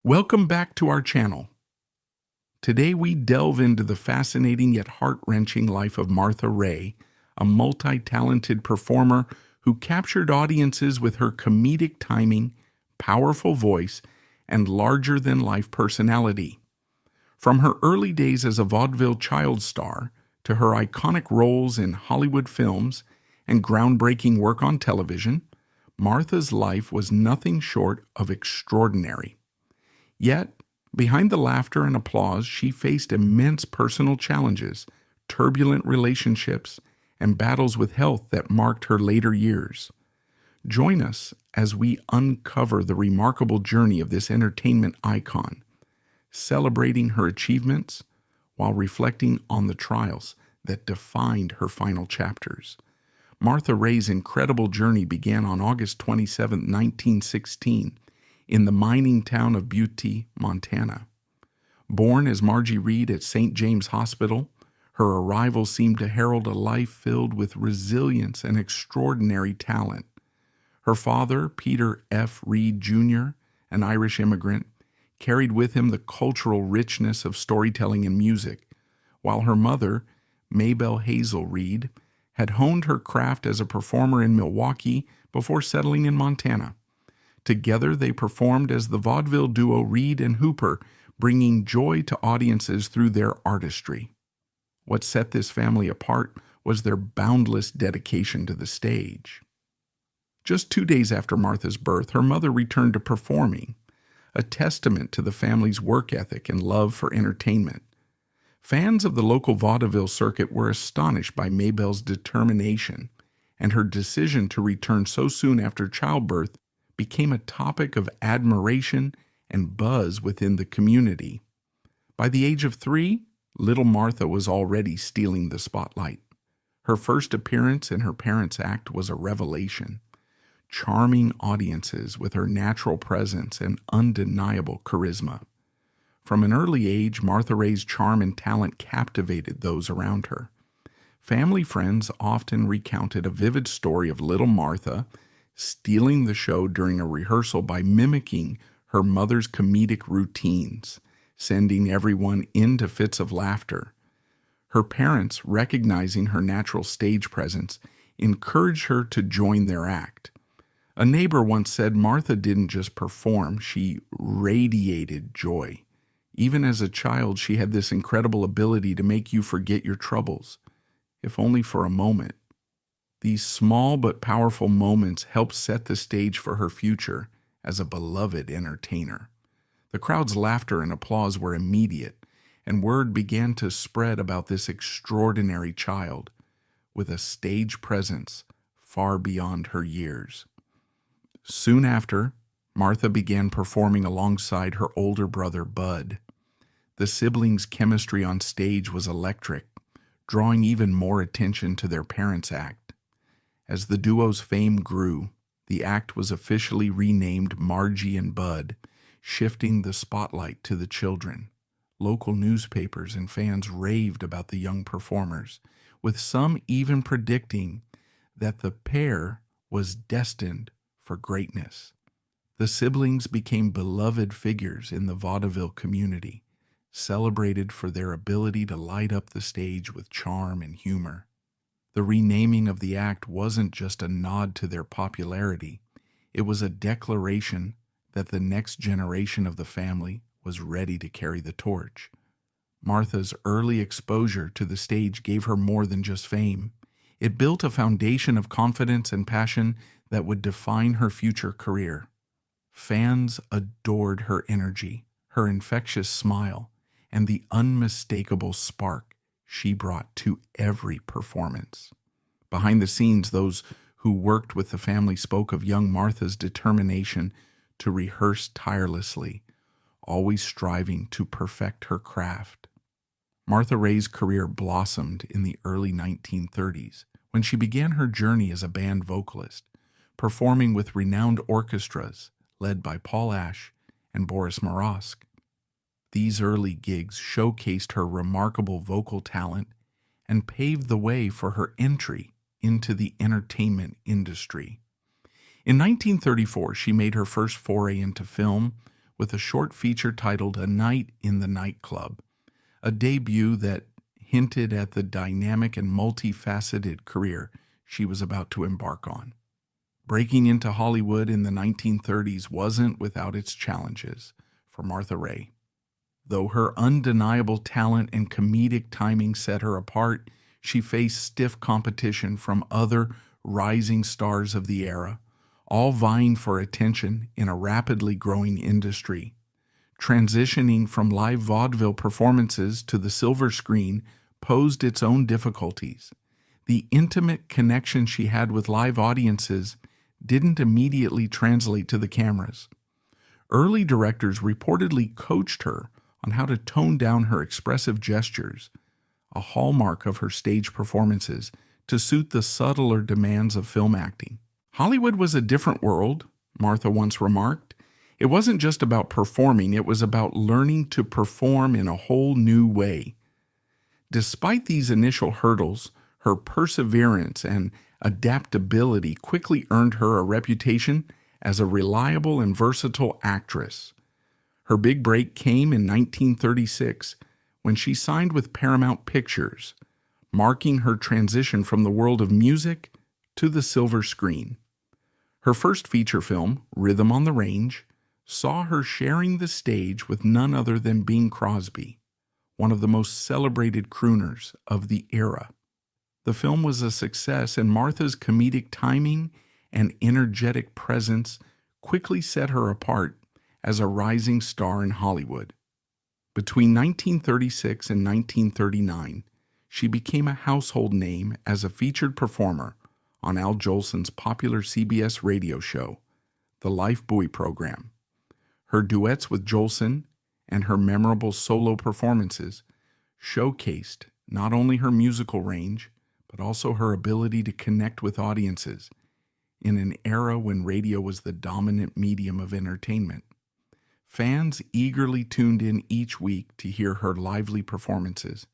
Welcome back to our channel. Today we delve into the fascinating yet heart-wrenching life of Martha Raye, a multi-talented performer who captured audiences with her comedic timing, powerful voice, and larger-than-life personality. From her early days as a vaudeville child star to her iconic roles in Hollywood films and groundbreaking work on television, Martha's life was nothing short of extraordinary. Yet, behind the laughter and applause, she faced immense personal challenges, turbulent relationships, and battles with health that marked her later years. Join us as we uncover the remarkable journey of this entertainment icon, celebrating her achievements while reflecting on the trials that defined her final chapters. Martha Raye's incredible journey began on August 27, 1916, in the mining town of Butte, Montana. Born as Margie Reed at St. James Hospital, her arrival seemed to herald a life filled with resilience and extraordinary talent. Her father, Peter F. Reed Jr., an Irish immigrant, carried with him the cultural richness of storytelling and music, while her mother, Mabel Hazel Reed, had honed her craft as a performer in Milwaukee before settling in Montana. Together, they performed as the vaudeville duo Reed and Hooper, bringing joy to audiences through their artistry. What set this family apart was their boundless dedication to the stage. Just 2 days after Martha's birth, her mother returned to performing, a testament to the family's work ethic and love for entertainment. Fans of the local vaudeville circuit were astonished by Mabel's determination, and her decision to return so soon after childbirth became a topic of admiration and buzz within the community. By the age of 3, little Martha was already stealing the spotlight. Her first appearance in her parents' act was a revelation, charming audiences with her natural presence and undeniable charisma. From an early age, Martha Raye's charm and talent captivated those around her. Family friends often recounted a vivid story of little Martha stealing the show during a rehearsal by mimicking her mother's comedic routines, sending everyone into fits of laughter. Her parents, recognizing her natural stage presence, encouraged her to join their act. A neighbor once said Martha didn't just perform, she radiated joy. Even as a child, she had this incredible ability to make you forget your troubles, if only for a moment. These small but powerful moments helped set the stage for her future as a beloved entertainer. The crowd's laughter and applause were immediate, and word began to spread about this extraordinary child with a stage presence far beyond her years. Soon after, Martha began performing alongside her older brother, Bud. The siblings' chemistry on stage was electric, drawing even more attention to their parents' act. As the duo's fame grew, the act was officially renamed Margie and Bud, shifting the spotlight to the children. Local newspapers and fans raved about the young performers, with some even predicting that the pair was destined for greatness. The siblings became beloved figures in the vaudeville community, celebrated for their ability to light up the stage with charm and humor. The renaming of the act wasn't just a nod to their popularity, it was a declaration that the next generation of the family was ready to carry the torch. Martha's early exposure to the stage gave her more than just fame. It built a foundation of confidence and passion that would define her future career. Fans adored her energy, her infectious smile, and the unmistakable spark she brought to every performance. Behind the scenes, those who worked with the family spoke of young Martha's determination to rehearse tirelessly, always striving to perfect her craft. Martha Raye's career blossomed in the early 1930s when she began her journey as a band vocalist, performing with renowned orchestras led by Paul Ash and Boris Morosk. These early gigs showcased her remarkable vocal talent and paved the way for her entry into the entertainment industry. In 1934, she made her first foray into film with a short feature titled A Night in the Nightclub, a debut that hinted at the dynamic and multifaceted career she was about to embark on. Breaking into Hollywood in the 1930s wasn't without its challenges for Martha Raye. Though her undeniable talent and comedic timing set her apart, she faced stiff competition from other rising stars of the era, all vying for attention in a rapidly growing industry. Transitioning from live vaudeville performances to the silver screen posed its own difficulties. The intimate connection she had with live audiences didn't immediately translate to the cameras. Early directors reportedly coached her on how to tone down her expressive gestures, a hallmark of her stage performances, to suit the subtler demands of film acting. Hollywood was a different world, Martha once remarked. It wasn't just about performing, it was about learning to perform in a whole new way. Despite these initial hurdles, her perseverance and adaptability quickly earned her a reputation as a reliable and versatile actress. Her big break came in 1936 when she signed with Paramount Pictures, marking her transition from the world of music to the silver screen. Her first feature film, Rhythm on the Range, saw her sharing the stage with none other than Bing Crosby, one of the most celebrated crooners of the era. The film was a success, and Martha's comedic timing and energetic presence quickly set her apart as a rising star in Hollywood. Between 1936 and 1939, she became a household name as a featured performer on Al Jolson's popular CBS radio show, The Life Buoy program. Her duets with Jolson and her memorable solo performances showcased not only her musical range, but also her ability to connect with audiences in an era when radio was the dominant medium of entertainment. Fans eagerly tuned in each week to hear her lively performances,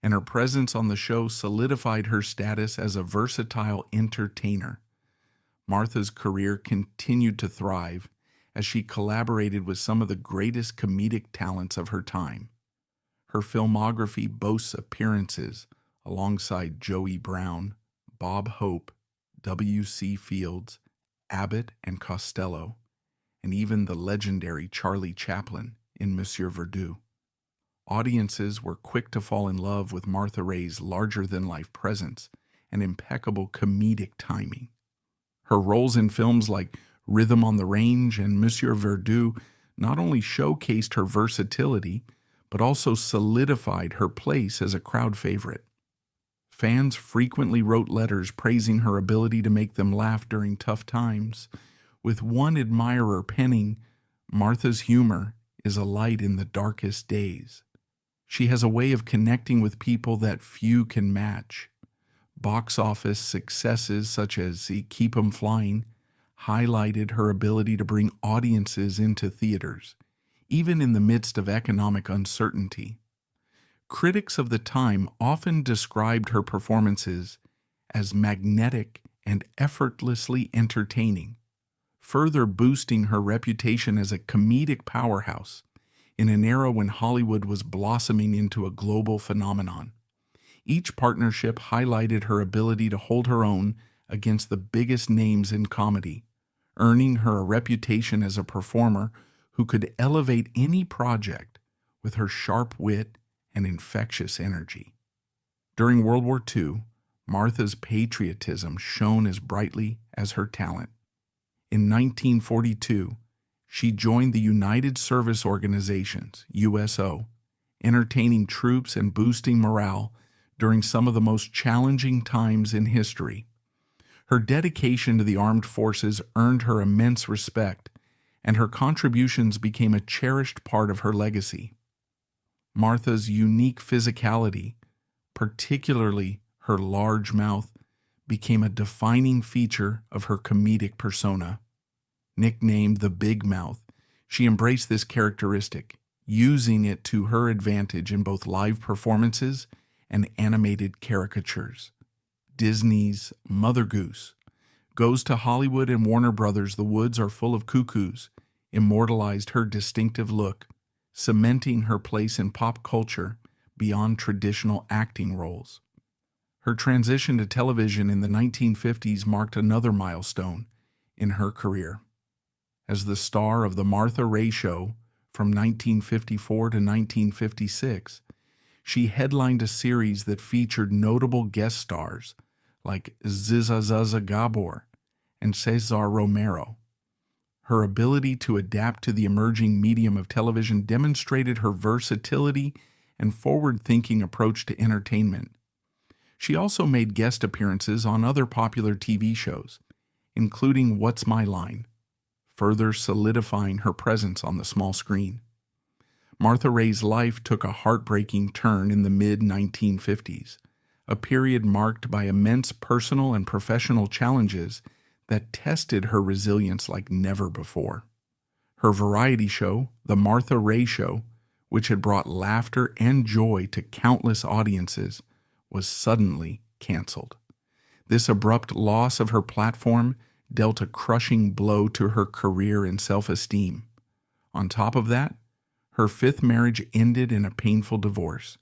and her presence on the show solidified her status as a versatile entertainer. Martha's career continued to thrive as she collaborated with some of the greatest comedic talents of her time. Her filmography boasts appearances alongside Joey Brown, Bob Hope, W.C. Fields, Abbott and Costello, and even the legendary Charlie Chaplin in Monsieur Verdoux. Audiences were quick to fall in love with Martha Raye's larger-than-life presence and impeccable comedic timing. Her roles in films like Rhythm on the Range and Monsieur Verdoux not only showcased her versatility, but also solidified her place as a crowd favorite. Fans frequently wrote letters praising her ability to make them laugh during tough times, with one admirer penning, "Martha's humor is a light in the darkest days." She has a way of connecting with people that few can match. Box office successes such as Keep 'Em Flying highlighted her ability to bring audiences into theaters, even in the midst of economic uncertainty. Critics of the time often described her performances as magnetic and effortlessly entertaining, further boosting her reputation as a comedic powerhouse in an era when Hollywood was blossoming into a global phenomenon. Each partnership highlighted her ability to hold her own against the biggest names in comedy, earning her a reputation as a performer who could elevate any project with her sharp wit and infectious energy. During World War II, Martha's patriotism shone as brightly as her talent. In 1942, she joined the United Service Organizations, USO, entertaining troops and boosting morale during some of the most challenging times in history. Her dedication to the armed forces earned her immense respect, and her contributions became a cherished part of her legacy. Martha's unique physicality, particularly her large mouth, became a defining feature of her comedic persona. Nicknamed the Big Mouth, she embraced this characteristic, using it to her advantage in both live performances and animated caricatures. Disney's Mother Goose, Goes to Hollywood and Warner Brothers, The Woods Are Full of Cuckoos, immortalized her distinctive look, cementing her place in pop culture beyond traditional acting roles. Her transition to television in the 1950s marked another milestone in her career. As the star of The Martha Raye Show from 1954 to 1956, she headlined a series that featured notable guest stars like Ziza Gabor and Cesar Romero. Her ability to adapt to the emerging medium of television demonstrated her versatility and forward-thinking approach to entertainment. She also made guest appearances on other popular TV shows, including What's My Line, further solidifying her presence on the small screen. Martha Raye's life took a heartbreaking turn in the mid-1950s, a period marked by immense personal and professional challenges that tested her resilience like never before. Her variety show, The Martha Raye Show, which had brought laughter and joy to countless audiences, was suddenly canceled. This abrupt loss of her platform dealt a crushing blow to her career and self-esteem. On top of that, her fifth marriage ended in a painful divorce,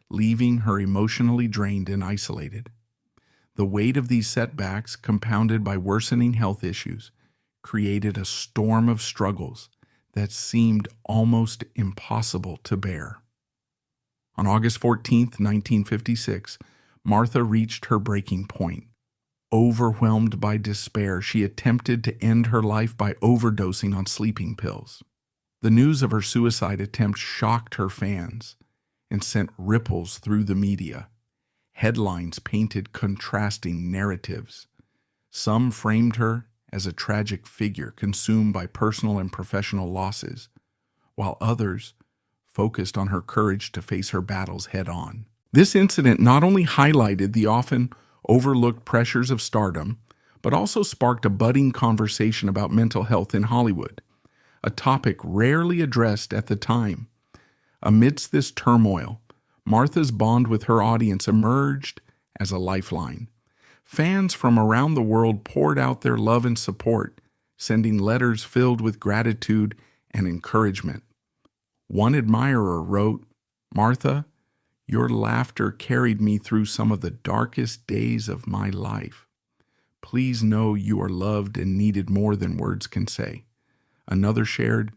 leaving her emotionally drained and isolated. The weight of these setbacks, compounded by worsening health issues, created a storm of struggles that seemed almost impossible to bear. On August 14, 1956, Martha reached her breaking point. Overwhelmed by despair, she attempted to end her life by overdosing on sleeping pills. The news of her suicide attempt shocked her fans and sent ripples through the media. Headlines painted contrasting narratives. Some framed her as a tragic figure consumed by personal and professional losses, while others focused on her courage to face her battles head-on. This incident not only highlighted the often overlooked pressures of stardom, but also sparked a budding conversation about mental health in Hollywood, a topic rarely addressed at the time. Amidst this turmoil, Martha's bond with her audience emerged as a lifeline. Fans from around the world poured out their love and support, sending letters filled with gratitude and encouragement. One admirer wrote, "Martha, your laughter carried me through some of the darkest days of my life. Please know you are loved and needed more than words can say." Another shared,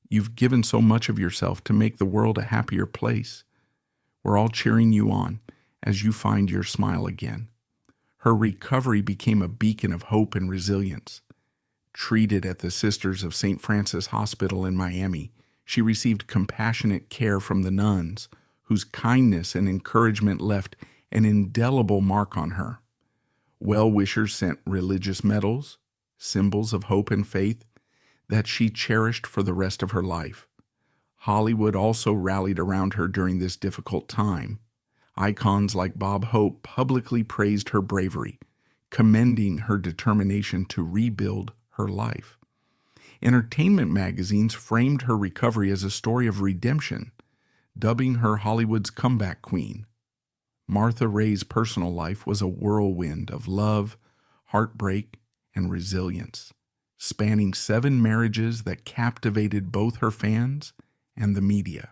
"You've given so much of yourself to make the world a happier place. We're all cheering you on as you find your smile again." Her recovery became a beacon of hope and resilience. Treated at the Sisters of St. Francis Hospital in Miami, she received compassionate care from the nuns, whose kindness and encouragement left an indelible mark on her. Well-wishers sent religious medals, symbols of hope and faith, that she cherished for the rest of her life. Hollywood also rallied around her during this difficult time. Icons like Bob Hope publicly praised her bravery, commending her determination to rebuild her life. Entertainment magazines framed her recovery as a story of redemption, dubbing her Hollywood's comeback queen. Martha Raye's personal life was a whirlwind of love, heartbreak, and resilience, spanning 7 marriages that captivated both her fans and the media.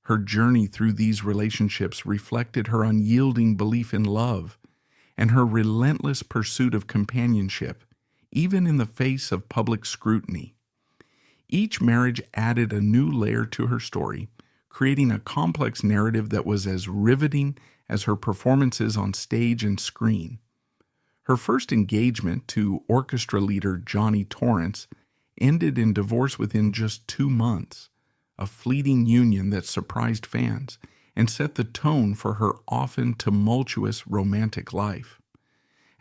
Her journey through these relationships reflected her unyielding belief in love and her relentless pursuit of companionship, even in the face of public scrutiny. Each marriage added a new layer to her story, creating a complex narrative that was as riveting as her performances on stage and screen. Her first engagement to orchestra leader Johnny Torrance ended in divorce within just 2 months, a fleeting union that surprised fans and set the tone for her often tumultuous romantic life.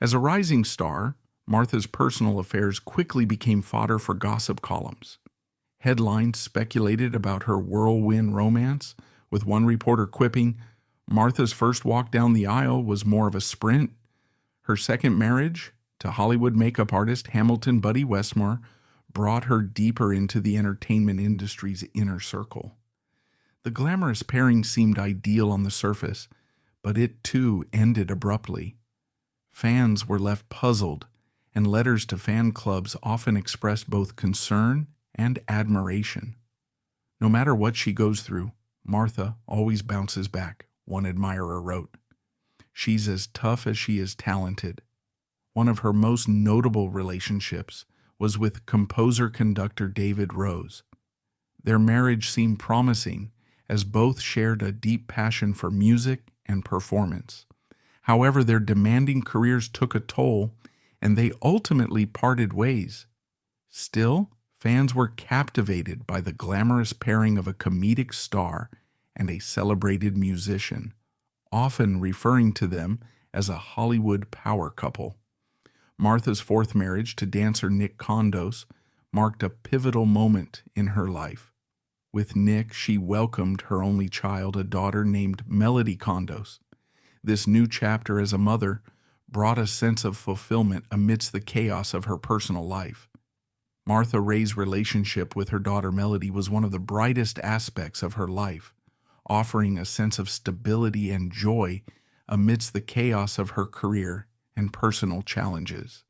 As a rising star, Martha's personal affairs quickly became fodder for gossip columns. Headlines speculated about her whirlwind romance, with one reporter quipping, "Martha's first walk down the aisle was more of a sprint." Her second marriage, to Hollywood makeup artist Hamilton Buddy Westmore, brought her deeper into the entertainment industry's inner circle. The glamorous pairing seemed ideal on the surface, but it too ended abruptly. Fans were left puzzled, and letters to fan clubs often expressed both concern and admiration. No matter what she goes through, Martha always bounces back, one admirer wrote. She's as tough as she is talented. One of her most notable relationships was with composer-conductor David Rose. Their marriage seemed promising as both shared a deep passion for music and performance. However, their demanding careers took a toll, and they ultimately parted ways. Still, fans were captivated by the glamorous pairing of a comedic star and a celebrated musician, often referring to them as a Hollywood power couple. Martha's fourth marriage to dancer Nick Condos marked a pivotal moment in her life. With Nick, she welcomed her only child, a daughter named Melody Condos. This new chapter as a mother brought a sense of fulfillment amidst the chaos of her personal life. Martha Raye's relationship with her daughter Melody was one of the brightest aspects of her life, offering a sense of stability and joy amidst the chaos of her career and personal challenges.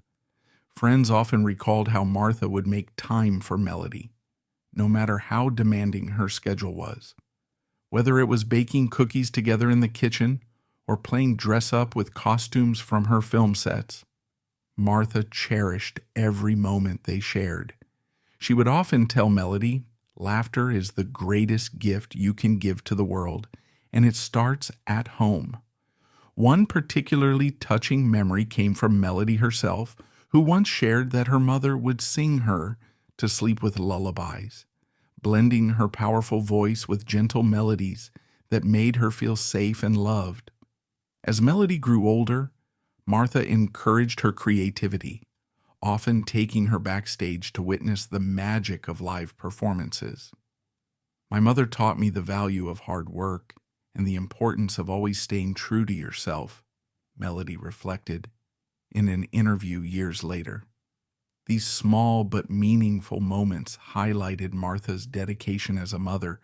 Friends often recalled how Martha would make time for Melody, no matter how demanding her schedule was. Whether it was baking cookies together in the kitchen or playing dress-up with costumes from her film sets, Martha cherished every moment they shared. She would often tell Melody, "Laughter is the greatest gift you can give to the world, and it starts at home." One particularly touching memory came from Melody herself, who once shared that her mother would sing her to sleep with lullabies, blending her powerful voice with gentle melodies that made her feel safe and loved. As Melody grew older, Martha encouraged her creativity, often taking her backstage to witness the magic of live performances. "My mother taught me the value of hard work and the importance of always staying true to yourself," Melody reflected in an interview years later. These small but meaningful moments highlighted Martha's dedication as a mother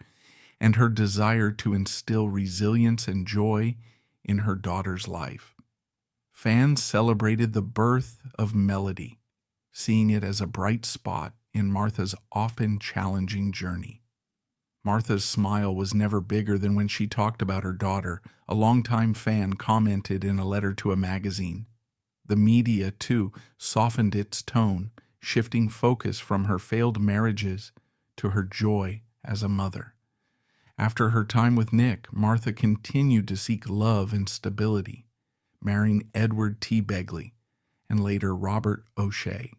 and her desire to instill resilience and joy in her daughter's life. Fans celebrated the birth of Melody, seeing it as a bright spot in Martha's often challenging journey. Martha's smile was never bigger than when she talked about her daughter, a longtime fan commented in a letter to a magazine. The media, too, softened its tone, shifting focus from her failed marriages to her joy as a mother. After her time with Nick, Martha continued to seek love and stability, marrying Edward T. Begley and later Robert O'Shea.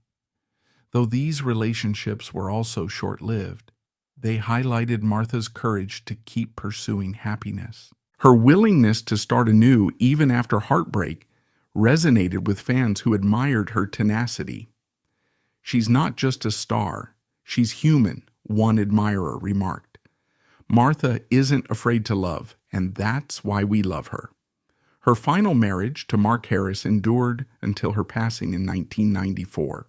Though these relationships were also short-lived, they highlighted Martha's courage to keep pursuing happiness. Her willingness to start anew, even after heartbreak, resonated with fans who admired her tenacity. "She's not just a star, she's human," one admirer remarked. "Martha isn't afraid to love, and that's why we love her." Her final marriage to Mark Harris endured until her passing in 1994.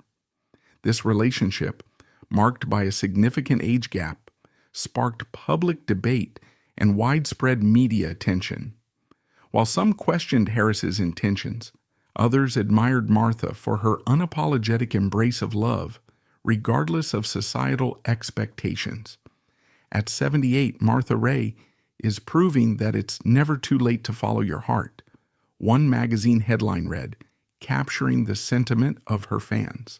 This relationship, marked by a significant age gap, sparked public debate and widespread media attention. While some questioned Harris's intentions, others admired Martha for her unapologetic embrace of love, regardless of societal expectations. At 78, Martha Raye is proving that it's never too late to follow your heart. One magazine headline read, "Capturing the sentiment of her fans."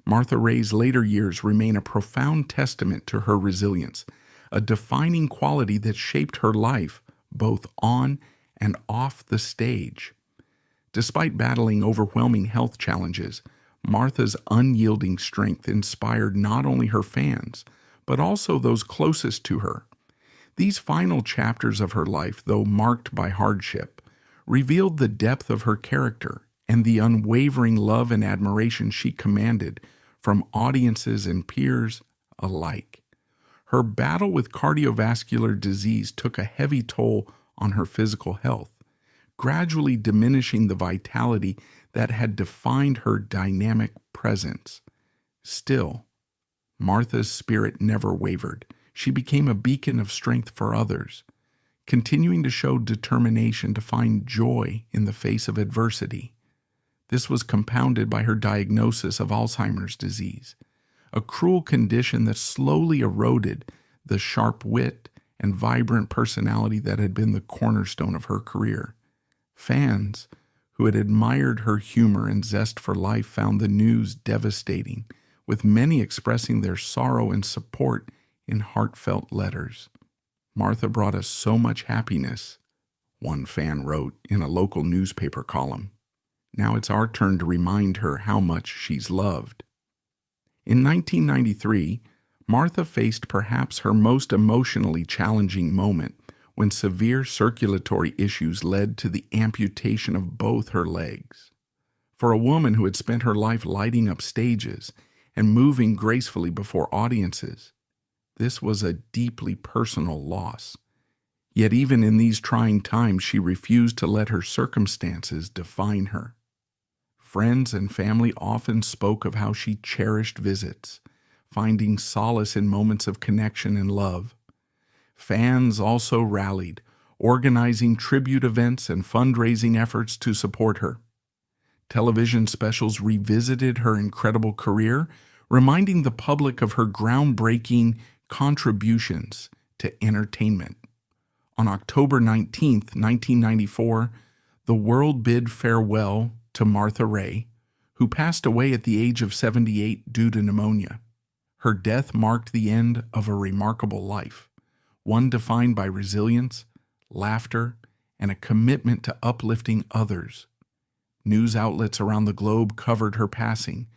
Martha Raye's later years remain a profound testament to her resilience, a defining quality that shaped her life both on and off the stage. Despite battling overwhelming health challenges, Martha's unyielding strength inspired not only her fans, but also those closest to her. These final chapters of her life, though marked by hardship, revealed the depth of her character and the unwavering love and admiration she commanded from audiences and peers alike. Her battle with cardiovascular disease took a heavy toll on her physical health, gradually diminishing the vitality that had defined her dynamic presence. Still, Martha's spirit never wavered. She became a beacon of strength for others, continuing to show determination to find joy in the face of adversity. This was compounded by her diagnosis of Alzheimer's disease, a cruel condition that slowly eroded the sharp wit and vibrant personality that had been the cornerstone of her career. Fans who had admired her humor and zest for life found the news devastating, with many expressing their sorrow and support in heartfelt letters. "Martha brought us so much happiness," one fan wrote in a local newspaper column. "Now it's our turn to remind her how much she's loved." In 1993, Martha faced perhaps her most emotionally challenging moment when severe circulatory issues led to the amputation of both her legs. For a woman who had spent her life lighting up stages and moving gracefully before audiences, this was a deeply personal loss. Yet even in these trying times, she refused to let her circumstances define her. Friends and family often spoke of how she cherished visits, finding solace in moments of connection and love. Fans also rallied, organizing tribute events and fundraising efforts to support her. Television specials revisited her incredible career, reminding the public of her groundbreaking contributions to entertainment. On October 19, 1994, the world bid farewell to Martha Raye, who passed away at the age of 78 due to pneumonia. Her death marked the end of a remarkable life, one defined by resilience, laughter, and a commitment to uplifting others. News outlets around the globe covered her passing,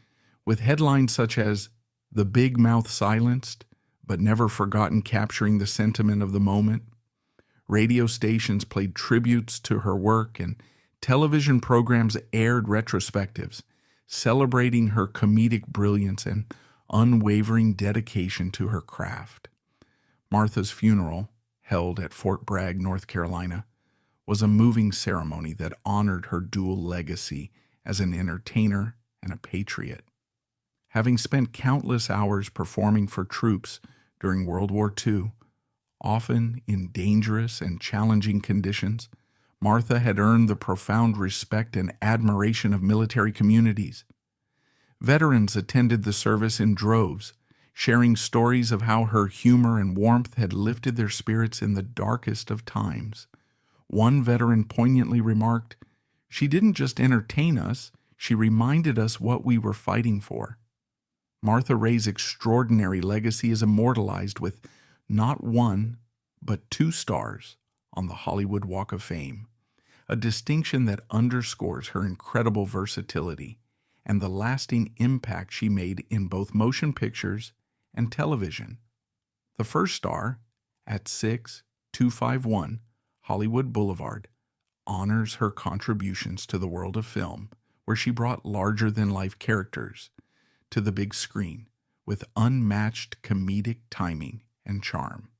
with headlines such as "The Big Mouth Silenced, but Never Forgotten," capturing the sentiment of the moment. Radio stations played tributes to her work, and television programs aired retrospectives, celebrating her comedic brilliance and unwavering dedication to her craft. Martha's funeral, held at Fort Bragg, North Carolina, was a moving ceremony that honored her dual legacy as an entertainer and a patriot. Having spent countless hours performing for troops during World War II, often in dangerous and challenging conditions, Martha had earned the profound respect and admiration of military communities. Veterans attended the service in droves, sharing stories of how her humor and warmth had lifted their spirits in the darkest of times. One veteran poignantly remarked, "She didn't just entertain us, she reminded us what we were fighting for." Martha Raye's extraordinary legacy is immortalized with not one, but 2 stars on the Hollywood Walk of Fame, a distinction that underscores her incredible versatility and the lasting impact she made in both motion pictures and television. The first star, at 6251 Hollywood Boulevard, honors her contributions to the world of film, where she brought larger-than-life characters to the big screen with unmatched comedic timing and charm.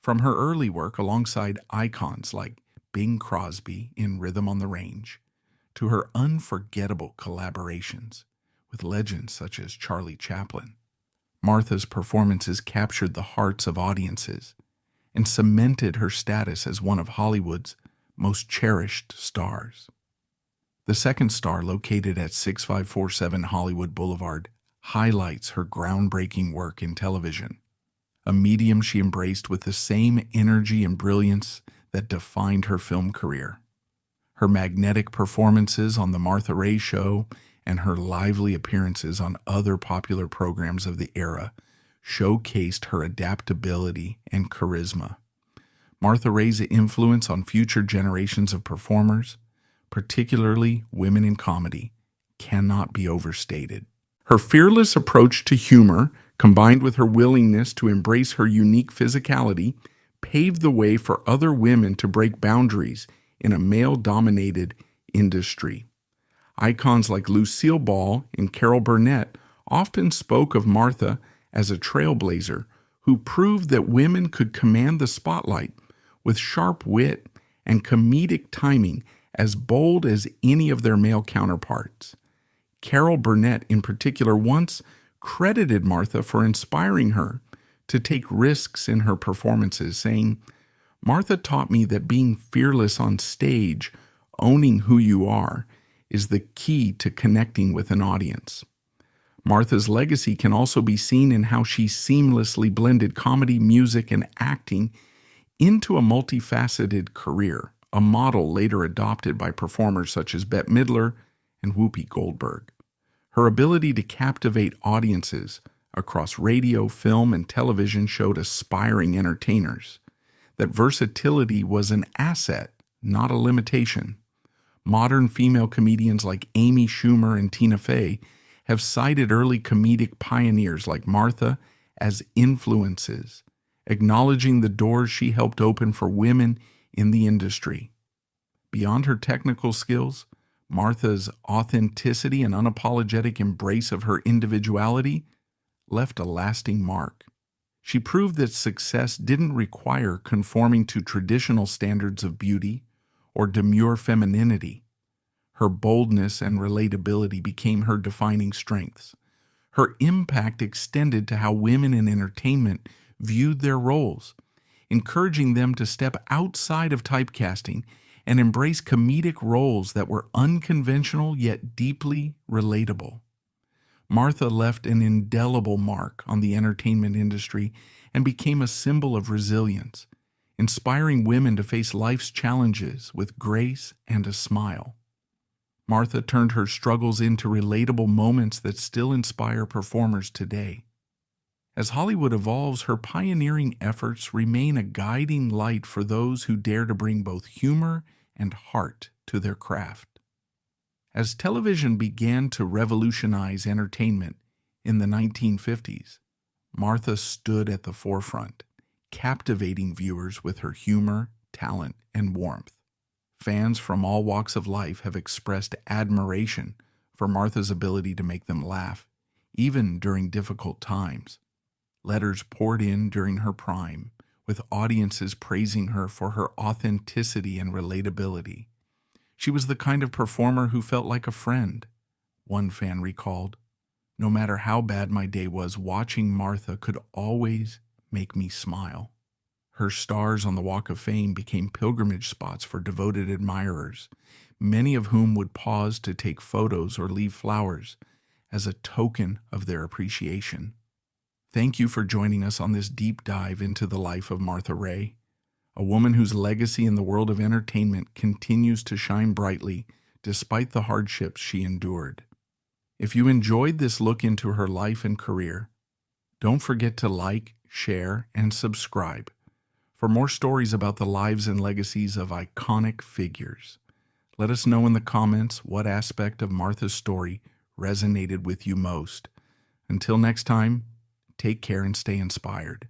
From her early work alongside icons like Bing Crosby in Rhythm on the Range, to her unforgettable collaborations with legends such as Charlie Chaplin, Martha's performances captured the hearts of audiences and cemented her status as one of Hollywood's most cherished stars. The second star, located at 6547 Hollywood Boulevard, highlights her groundbreaking work in television, a medium she embraced with the same energy and brilliance that defined her film career. Her magnetic performances on The Martha Raye Show and her lively appearances on other popular programs of the era showcased her adaptability and charisma. Martha Raye's influence on future generations of performers, particularly women in comedy, cannot be overstated. Her fearless approach to humor, combined with her willingness to embrace her unique physicality, paved the way for other women to break boundaries in a male-dominated industry. Icons like Lucille Ball and Carol Burnett often spoke of Martha as a trailblazer who proved that women could command the spotlight with sharp wit and comedic timing as bold as any of their male counterparts. Carol Burnett, in particular, once credited Martha for inspiring her to take risks in her performances, saying, "Martha taught me that being fearless on stage, owning who you are, is the key to connecting with an audience." Martha's legacy can also be seen in how she seamlessly blended comedy, music, and acting into a multifaceted career, a model later adopted by performers such as Bette Midler and Whoopi Goldberg. Her ability to captivate audiences across radio, film, and television showed aspiring entertainers that versatility was an asset, not a limitation. Modern female comedians like Amy Schumer and Tina Fey have cited early comedic pioneers like Martha as influences, acknowledging the doors she helped open for women in the industry. Beyond her technical skills, Martha's authenticity and unapologetic embrace of her individuality left a lasting mark. She proved that success didn't require conforming to traditional standards of beauty or demure femininity. Her boldness and relatability became her defining strengths. Her impact extended to how women in entertainment viewed their roles, encouraging them to step outside of typecasting and embrace comedic roles that were unconventional yet deeply relatable. Martha left an indelible mark on the entertainment industry and became a symbol of resilience, inspiring women to face life's challenges with grace and a smile. Martha turned her struggles into relatable moments that still inspire performers today. As Hollywood evolves, her pioneering efforts remain a guiding light for those who dare to bring both humor and heart to their craft. As television began to revolutionize entertainment in the 1950s, Martha stood at the forefront, captivating viewers with her humor, talent, and warmth. Fans from all walks of life have expressed admiration for Martha's ability to make them laugh, even during difficult times. Letters poured in during her prime, with audiences praising her for her authenticity and relatability. She was the kind of performer who felt like a friend. One fan recalled, "No matter how bad my day was, watching Martha could always make me smile." Her stars on the Walk of Fame became pilgrimage spots for devoted admirers, many of whom would pause to take photos or leave flowers as a token of their appreciation. Thank you for joining us on this deep dive into the life of Martha Raye, a woman whose legacy in the world of entertainment continues to shine brightly despite the hardships she endured. If you enjoyed this look into her life and career, don't forget to like, share, and subscribe for more stories about the lives and legacies of iconic figures. Let us know in the comments what aspect of Martha's story resonated with you most. Until next time, take care and stay inspired.